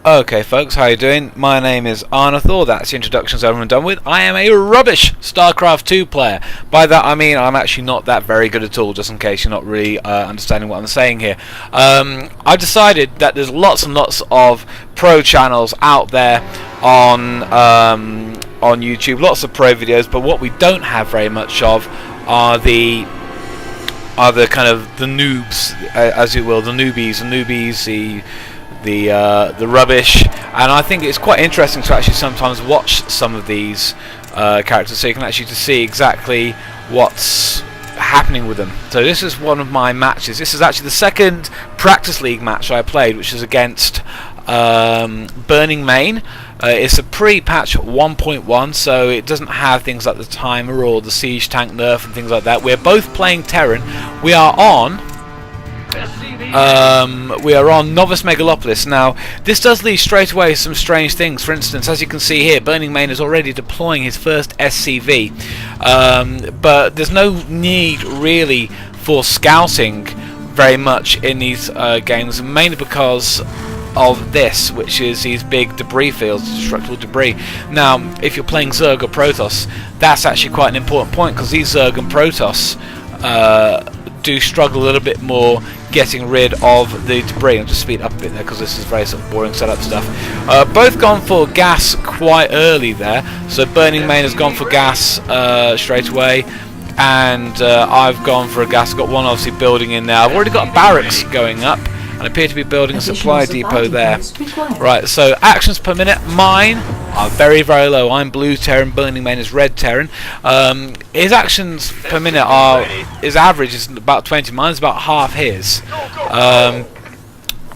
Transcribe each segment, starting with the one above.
Okay folks, how you doing? My name is Arnathor, that's the introductions over and done with. I am a rubbish Starcraft II player. By that I mean I'm actually not that very good at all, just in case you're not really understanding what I'm saying here. I decided that there's lots and lots of pro channels out there on YouTube, lots of pro videos, but what we don't have very much of are the kind of the noobs, as you will, the newbies, the rubbish, and I think it's quite interesting to actually sometimes watch some of these characters so you can actually just see exactly what's happening with them. So this is one of my matches. This is actually the second Practice League match I played, which is against BurningMane. It's a pre-patch 1.1, so it doesn't have things like the timer or the siege tank nerf and things like that. We're both playing Terran. We are on Novice Megalopolis. Now this does lead straight away some strange things. For instance, as you can see here, BurningMane is already deploying his first SCV, but there's no need really for scouting very much in these games, mainly because of this, which is these big debris fields, destructible debris. Now if you're playing Zerg or Protoss, that's actually quite an important point, because these Zerg and Protoss do struggle a little bit more getting rid of the debris. I'll just speed up a bit there because this is very sort of boring setup stuff. Both gone for gas quite early there, so BurningMane has gone for gas straight away, and I've gone for a gas. Got one obviously building in there. I've already got barracks going up and appear to be building a supply depot there. Right, so actions per minute, mine are very, very low. I'm blue Terran, BurningMane is red Terran. His actions per minute are, his average is about 20, mine's about half his.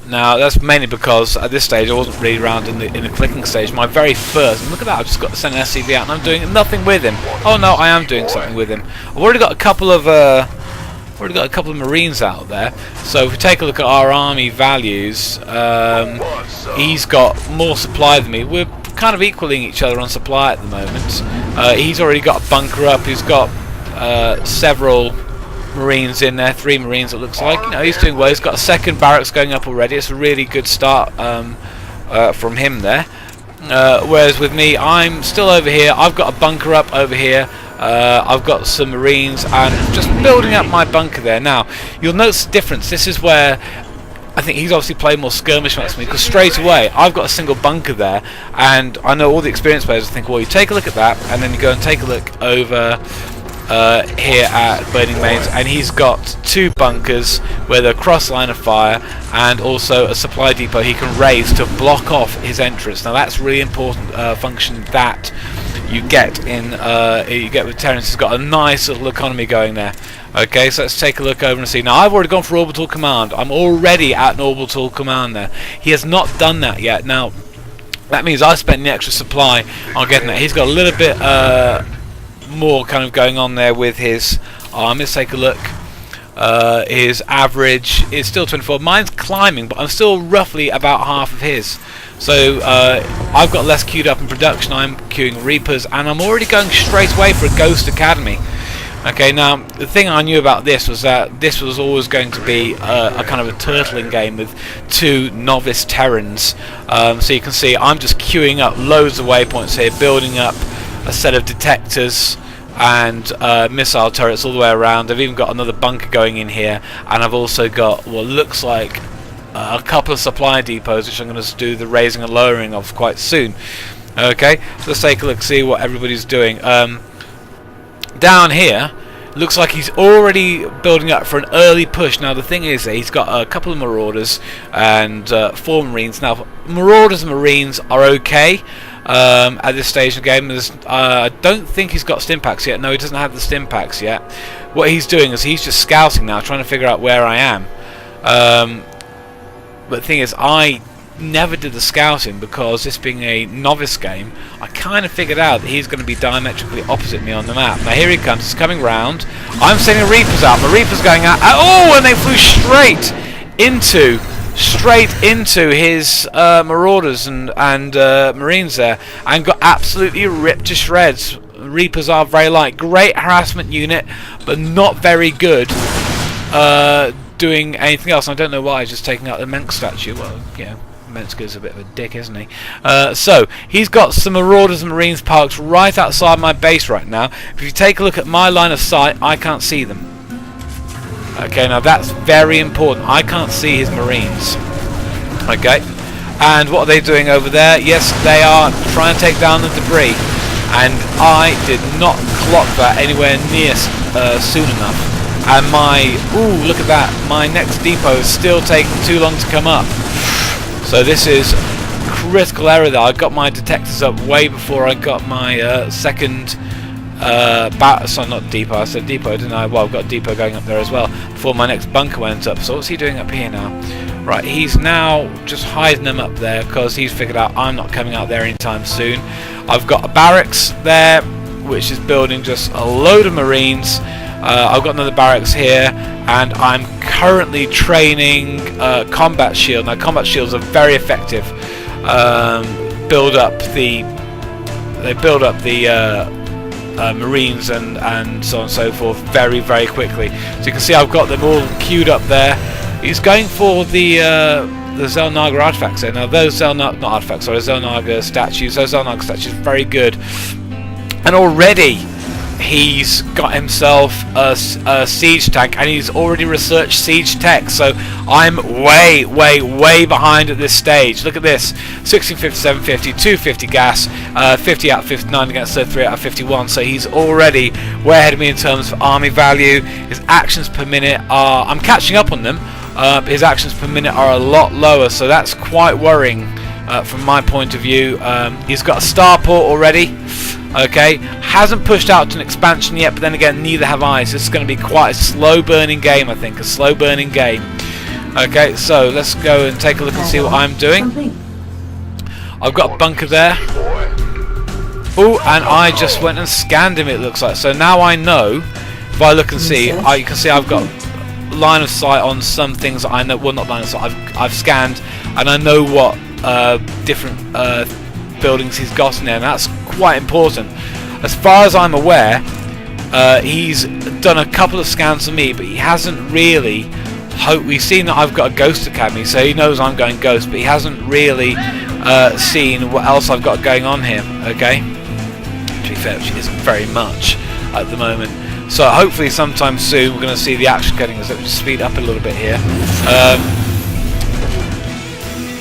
Now that's mainly because at this stage I wasn't really around in the clicking stage. My very first, and look at that, I've just got to send an SCV out and I'm doing nothing with him. Oh no, I am doing something with him. I've already got a couple of Marines out there. So if we take a look at our army values, he's got more supply than me. We're kind of equaling each other on supply at the moment. He's already got a bunker up. He's got several Marines in there, 3 Marines it looks like. You know, he's doing well. He's got a second barracks going up already. It's a really good start from him there. Whereas with me, I'm still over here. I've got a bunker up over here. I've got some Marines and just building up my bunker there. Now you'll notice the difference. This is where I think he's obviously playing more skirmish match than me, because straight away I've got a single bunker there, and I know all the experienced players think, well, you take a look at that and then you go and take a look over here at BurningMane's, and he's got 2 bunkers where they're cross line of fire, and also a supply depot he can raise to block off his entrance. Now that's really important function that you get with Terrans. He's got a nice little economy going there. Okay, so let's take a look over and see. Now I've already gone for orbital command. I'm already at an orbital command there. He has not done that yet. Now that means I spent the extra supply on getting that. He's got a little bit more kind of going on there with his arm. Let's take a look. His average is still 24. Mine's climbing, but I'm still roughly about half of his. So I've got less queued up in production. I'm queuing Reapers, and I'm already going straight away for a Ghost Academy. Okay, now the thing I knew about this was that this was always going to be a kind of a turtling game with 2 novice Terrans. So you can see I'm just queuing up loads of waypoints here, building up a set of detectors and missile turrets all the way around. I've even got another bunker going in here, and I've also got what looks like a couple of supply depots, which I'm going to do the raising and lowering of quite soon. Okay, so let's take a look, see what everybody's doing. Down here, looks like he's already building up for an early push. Now the thing is that he's got a couple of Marauders and 4 Marines. Now Marauders and Marines are okay at this stage of the game. I don't think he's got stim packs yet. No, he doesn't have the stim packs yet. What he's doing is he's just scouting now, trying to figure out where I am. But the thing is, I never did the scouting because this being a novice game, I kind of figured out that he's going to be diametrically opposite me on the map. Now here he comes, he's coming round. I'm sending Reapers out. My Reapers going out. Oh, and they flew straight into his Marauders and Marines there, and got absolutely ripped to shreds. Reapers are very light, great harassment unit, but not very good doing anything else. I don't know why he's just taking out the Menk statue. Well, yeah, Mentzger's a bit of a dick, isn't he? So he's got some Marauders and Marines parked right outside my base right now. If you take a look at my line of sight, I can't see them. Okay, now that's very important. I can't see his Marines. Okay, and what are they doing over there? Yes, they are trying to take down the debris, and I did not clock that anywhere near soon enough. And ooh, look at that, my next depot is still taking too long to come up. So this is critical error there. I got my detectors up way before I got my second sorry, not depot, I said depot, didn't I? Well, I've got a depot going up there as well before my next bunker went up. So what's he doing up here now? Right, he's now just hiding them up there because he's figured out I'm not coming out there anytime soon. I've got a barracks there which is building just a load of Marines. I've got another barracks here, and I'm currently training combat shield. Now combat shields are very effective. They build up the Marines and so on and so forth very, very quickly. So you can see I've got them all queued up there. He's going for the Xel'Naga artifacts there. Now those Xel'Naga statues, are very good. And already he's got himself a siege tank, and he's already researched siege tech. So I'm way, way, way behind at this stage. Look at this: 1650, 750, 250 gas, 50 out of 59 against 33 out of 51. So he's already way ahead of me in terms of army value. His actions per minute are, I'm catching up on them. His actions per minute are a lot lower, so that's quite worrying from my point of view. He's got a starport already. Okay, hasn't pushed out to an expansion yet, but then again, neither have I. So this is going to be quite a slow burning game, I think. A slow burning game. Okay, so let's go and take a look and see what I'm doing. I've got a bunker there. Oh, and I just went and scanned him, it looks like. So now I know, if I look and see, you can see I've got line of sight on some things that I know. Well, not line of sight, I've scanned, and I know what different buildings he's got in there, and that's quite important. As far as I'm aware, he's done a couple of scans for me, but he hasn't really. We've seen that I've got a Ghost Academy, so he knows I'm going Ghost, but he hasn't really seen what else I've got going on here. Okay, to be fair, which isn't very much at the moment. So hopefully sometime soon we're going to see the action getting us. Let me just speed up a little bit here.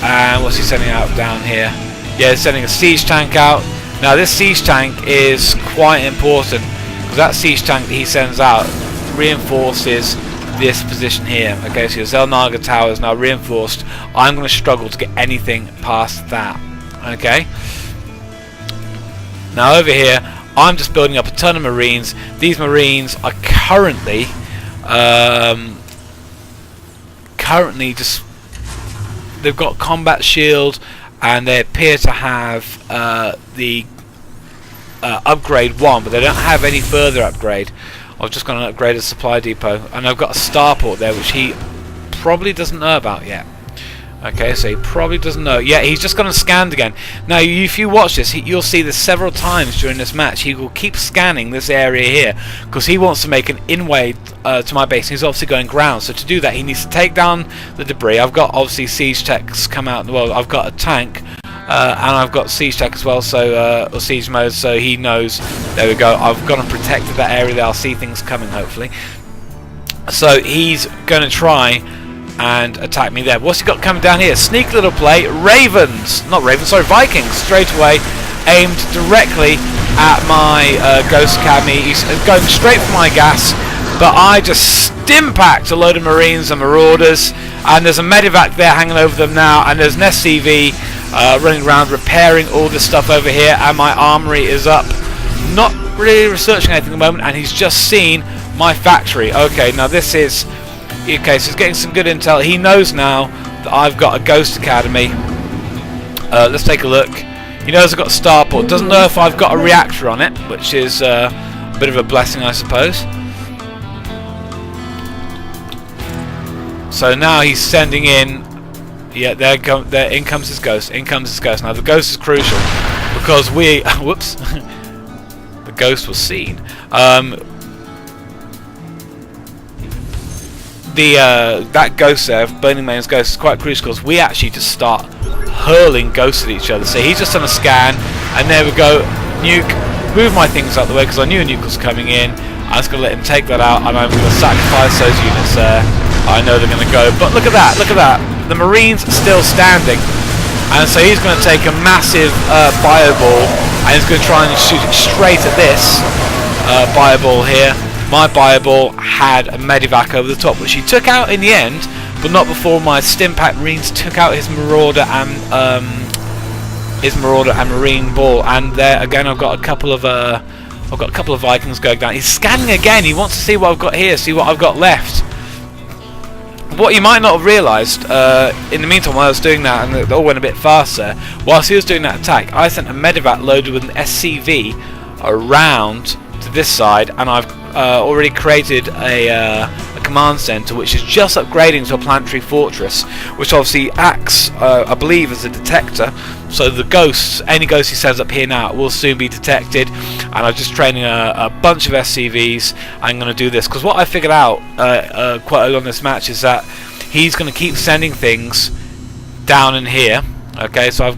And what's he sending out down here? Yeah, he's sending a siege tank out. Now this siege tank is quite important, because that siege tank that he sends out reinforces this position here. Okay, so your Xel'Naga tower is now reinforced. I'm going to struggle to get anything past that. Okay. Now over here, I'm just building up a ton of Marines. These Marines are currently just, they've got combat shield, and they appear to have the upgrade 1, but they don't have any further upgrade. I've just got an upgraded supply depot, and I've got a starport there, which he probably doesn't know about yet. Okay, so he probably doesn't know. Yeah, he's just gone and scanned again. Now, if you watch this, you'll see this several times during this match. He will keep scanning this area here, because he wants to make an inway to my base. He's obviously going ground, so to do that, he needs to take down the debris. I've got, obviously, siege techs come out. Well, I've got a tank, and I've got siege tech as well, so or siege mode, so he knows. There we go. I've gone and protected that area there. I'll see things coming, hopefully. So he's going to try and attack me there. What's he got coming down here? Sneaky little play. Ravens, not Ravens, sorry, Vikings, straight away, aimed directly at my Ghost Academy. He's going straight for my gas, but I just stim-packed a load of Marines and Marauders, and there's a Medivac there hanging over them now, and there's an SCV running around repairing all this stuff over here, and my armory is up. Not really researching anything at the moment, and he's just seen my factory. Okay, now this is... Okay, so he's getting some good intel. He knows now that I've got a Ghost Academy. Let's take a look. He knows I've got a starport. Doesn't know if I've got a reactor on it, which is a bit of a blessing, I suppose. So now he's sending in... Yeah, there in comes his Ghost. In comes his Ghost. Now the Ghost is crucial, because we... Whoops. The Ghost was seen. That Ghost there, BurningMane's Ghost, is quite crucial, because we actually just start hurling ghosts at each other. So he's just done a scan, and there we go. Nuke. Move my things out the way because I knew a nuke was coming in. I'm just going to let him take that out, and I'm going to sacrifice those units there. I know they're going to go, but look at that, look at that. The Marines are still standing, and so he's going to take a massive bio ball, and he's going to try and shoot it straight at this bio ball here. My bio ball had a medivac over the top, which he took out in the end, but not before my Stimpack Marines took out his Marauder and Marine ball. And there again, I've got a couple of Vikings going down. He's scanning again. He wants to see what I've got here, see what I've got left. What you might not have realised, in the meantime while I was doing that, and it all went a bit faster, whilst he was doing that attack, I sent a medivac loaded with an SCV around to this side, and I've already created a command centre which is just upgrading to a planetary fortress, which obviously acts, I believe, as a detector. So the ghosts, any ghost he sends up here now, will soon be detected. And I'm just training a bunch of SCVs. I'm going to do this because what I figured out quite early on this match is that he's going to keep sending things down in here. Okay, so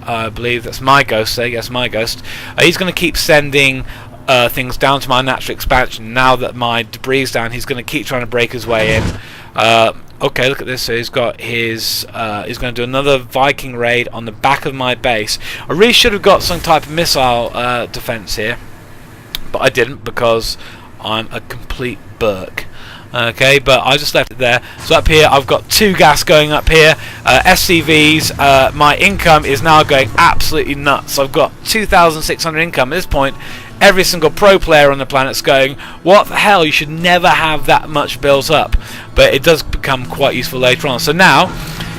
I believe that's my ghost there. Yes, my ghost. He's going to keep sending things down to my natural expansion. Now that my debris is down, he's going to keep trying to break his way in. Okay, look at this. So he's got his he's going to do another Viking raid on the back of my base. I really should have got some type of missile defense here, but I didn't because I'm a complete Burke. Okay, but I just left it there. So up here I've got 2 gas going up here, SCVs. My income is now going absolutely nuts. I've got 2,600 income at this point. Every single pro player on the planet's going, what the hell, you should never have that much built up. But it does become quite useful later on. So now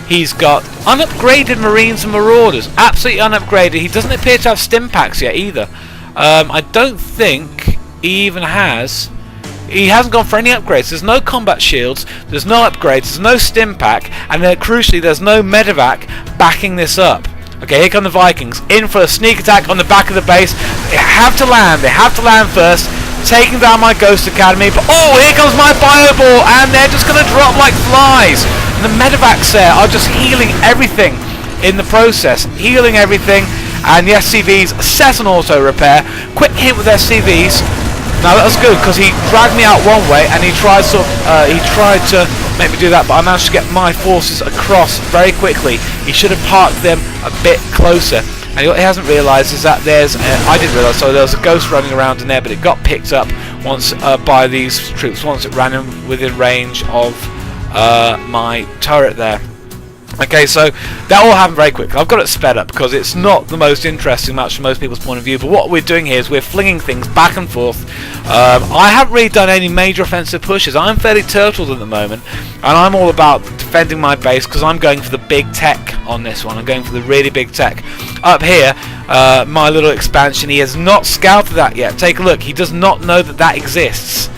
he's got unupgraded Marines and Marauders, absolutely unupgraded. He doesn't appear to have Stimpacks yet either. I don't think he even has. He hasn't gone for any upgrades. There's no combat shields, there's no upgrades, there's no Stimpack, and crucially there's no medivac backing this up. Okay, here come the Vikings, in for a sneak attack on the back of the base. They have to land first, taking down my Ghost Academy, but oh, here comes my bio ball, and they're just going to drop like flies. And the medivacs there are just healing everything in the process, healing everything, and the SCVs set an auto repair. Quick hit with SCVs. Now that was good because he dragged me out one way and he tried to make me do that, but I managed to get my forces across very quickly. He should have parked them a bit closer. And what he hasn't realised is that I didn't realise, so there was a ghost running around in there, but it got picked up once by these troops once it ran within range of my turret there. Okay, so that all happened very quickly. I've got it sped up because it's not the most interesting match from most people's point of view, but what we're doing here is we're flinging things back and forth. I haven't really done any major offensive pushes. I'm fairly turtled at the moment, and I'm all about defending my base because I'm going for the big tech on this one. I'm going for the really big tech. Up here, my little expansion, he has not scouted that yet. Take a look. He does not know that that exists.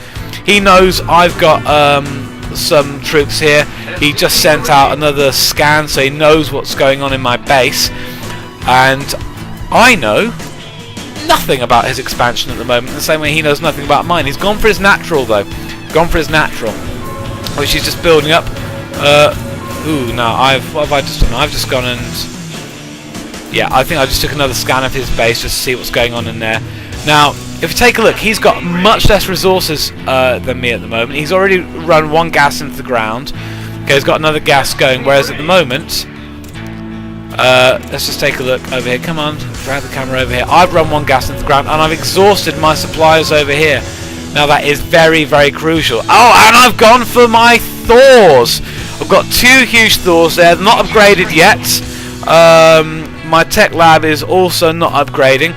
He knows I've got some troops here. He just sent out another scan, so he knows what's going on in my base, and I know nothing about his expansion at the moment, the same way he knows nothing about mine. He's gone for his natural though, which he's just building up. Ooh, no, what have I just done? I've just gone and I think I just took another scan of his base just to see what's going on in there. Now, if you take a look, he's got much less resources than me at the moment. He's already run 1 gas into the ground. Okay, he's got another gas going, whereas at the moment, let's just take a look over here. Come on, drag the camera over here. I've run 1 gas into the ground, and I've exhausted my supplies over here. Now that is very, very crucial. Oh, and I've gone for my Thors. I've got 2 huge Thors there, not upgraded yet. My tech lab is also not upgrading.